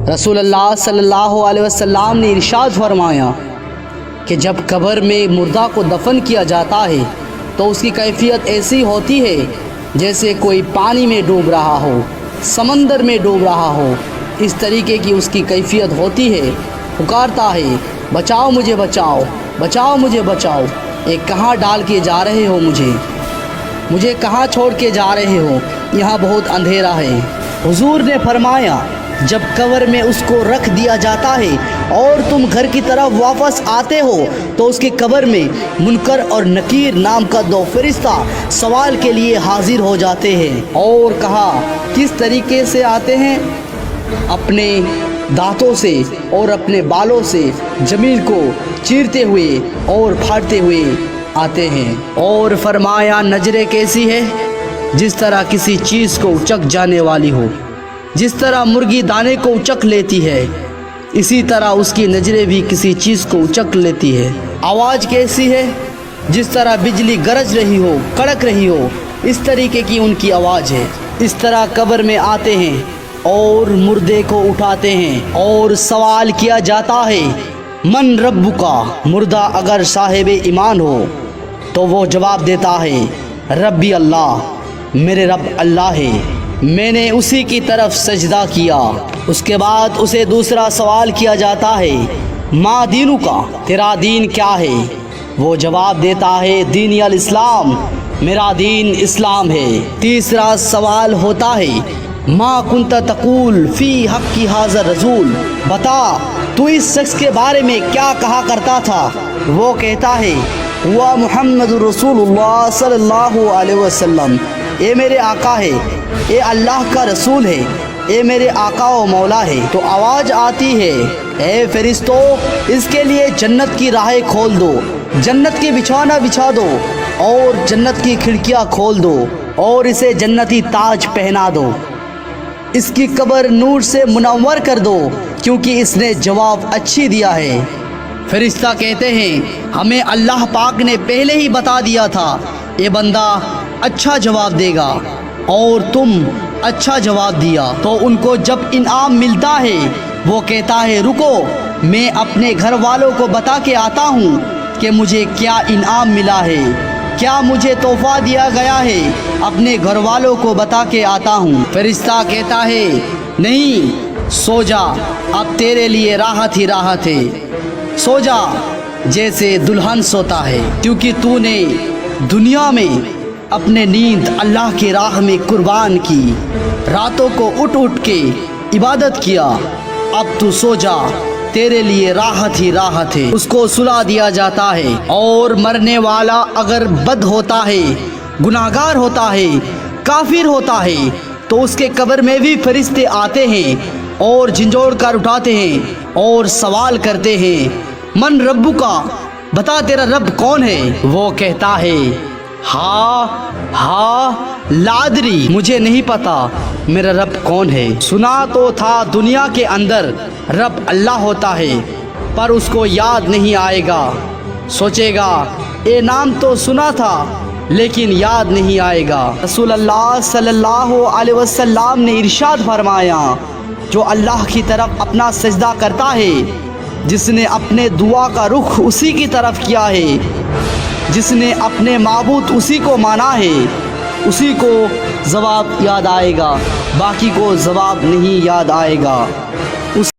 رسول اللہ صلی اللہ علیہ وسلم نے ارشاد فرمایا کہ جب قبر میں مردہ کو دفن کیا جاتا ہے تو اس کی کیفیت ایسی ہوتی ہے جیسے کوئی پانی میں ڈوب رہا ہو، سمندر میں ڈوب رہا ہو، اس طریقے کی اس کی کیفیت ہوتی ہے۔ پکارتا ہے، بچاؤ مجھے، بچاؤ، بچاؤ مجھے، بچاؤ۔ کہاں ڈال کے جا رہے ہو مجھے کہاں چھوڑ کے جا رہے ہو؟ یہاں بہت اندھیرا ہے۔ حضور نے فرمایا جب قبر میں اس کو رکھ دیا جاتا ہے اور تم گھر کی طرف واپس آتے ہو تو اس کی قبر میں منکر اور نکیر نام کا دو فرشتہ سوال کے لیے حاضر ہو جاتے ہیں۔ اور کہا کس طریقے سے آتے ہیں؟ اپنے دانتوں سے اور اپنے بالوں سے زمین کو چیرتے ہوئے اور پھاڑتے ہوئے آتے ہیں۔ اور فرمایا نظریں کیسی ہے؟ جس طرح کسی چیز کو اچک جانے والی ہو، جس طرح مرغی دانے کو اچک لیتی ہے، اسی طرح اس کی نظریں بھی کسی چیز کو اچک لیتی ہے۔ آواز کیسی ہے؟ جس طرح بجلی گرج رہی ہو، کڑک رہی ہو، اس طریقے کی ان کی آواز ہے۔ اس طرح قبر میں آتے ہیں اور مردے کو اٹھاتے ہیں اور سوال کیا جاتا ہے من ربکا۔ مردہ اگر صاحب ایمان ہو تو وہ جواب دیتا ہے ربی اللہ، میرے رب اللہ ہے، میں نے اسی کی طرف سجدہ کیا۔ اس کے بعد اسے دوسرا سوال کیا جاتا ہے ما دینو کا، تیرا دین کیا ہے؟ وہ جواب دیتا ہے دینی الاسلام، میرا دین اسلام ہے۔ تیسرا سوال ہوتا ہے ما کنت تقول فی حق کی حاضر رسول، بتا تو اس شخص کے بارے میں کیا کہا کرتا تھا؟ وہ کہتا ہے وہ محمد رسول اللہ صلی اللہ علیہ وسلم، اے میرے آقا ہے، اے اللہ کا رسول ہے، اے میرے آقا و مولا ہے۔ تو آواز آتی ہے اے فرشتو، اس کے لیے جنت کی راہیں کھول دو، جنت کی بچھونا بچھا دو اور جنت کی کھڑکیاں کھول دو اور اسے جنتی تاج پہنا دو، اس کی قبر نور سے منور کر دو کیونکہ اس نے جواب اچھی دیا ہے۔ فرشتہ کہتے ہیں ہمیں اللہ پاک نے پہلے ہی بتا دیا تھا یہ بندہ اچھا جواب دے گا اور تم اچھا جواب دیا۔ تو ان کو جب انعام ملتا ہے وہ کہتا ہے رکو، میں اپنے گھر والوں کو بتا کے آتا ہوں کہ مجھے کیا انعام ملا ہے، کیا مجھے تحفہ دیا گیا ہے، اپنے گھر والوں کو بتا کے آتا ہوں۔ فرشتہ کہتا ہے نہیں، سو جا، اب تیرے لیے راحت ہی راحت ہے، سو جا جیسے دلہن سوتا ہے، کیونکہ تو نے دنیا میں اپنے نیند اللہ کی راہ میں قربان کی، راتوں کو اٹھ اٹھ کے عبادت کیا، اب تو سو جا، تیرے لیے راحت ہی راحت ہے۔ اس کو سلا دیا جاتا ہے۔ اور مرنے والا اگر بد ہوتا ہے، گناہگار ہوتا ہے، کافر ہوتا ہے تو اس کے قبر میں بھی فرشتے آتے ہیں اور جھنجھوڑ کر اٹھاتے ہیں اور سوال کرتے ہیں من ربو کا، بتا تیرا رب کون ہے؟ وہ کہتا ہے ہاں لادری، مجھے نہیں پتا میرا رب کون ہے۔ سنا تو تھا دنیا کے اندر رب اللہ ہوتا ہے پر اس کو یاد نہیں آئے گا، سوچے گا اے نام تو سنا تھا لیکن یاد نہیں آئے گا۔ رسول اللہ صلی اللہ علیہ وسلم نے ارشاد فرمایا جو اللہ کی طرف اپنا سجدہ کرتا ہے، جس نے اپنے دعا کا رخ اسی کی طرف کیا ہے، جس نے اپنے معبود اسی کو مانا ہے، اسی کو جواب یاد آئے گا، باقی کو جواب نہیں یاد آئے گا۔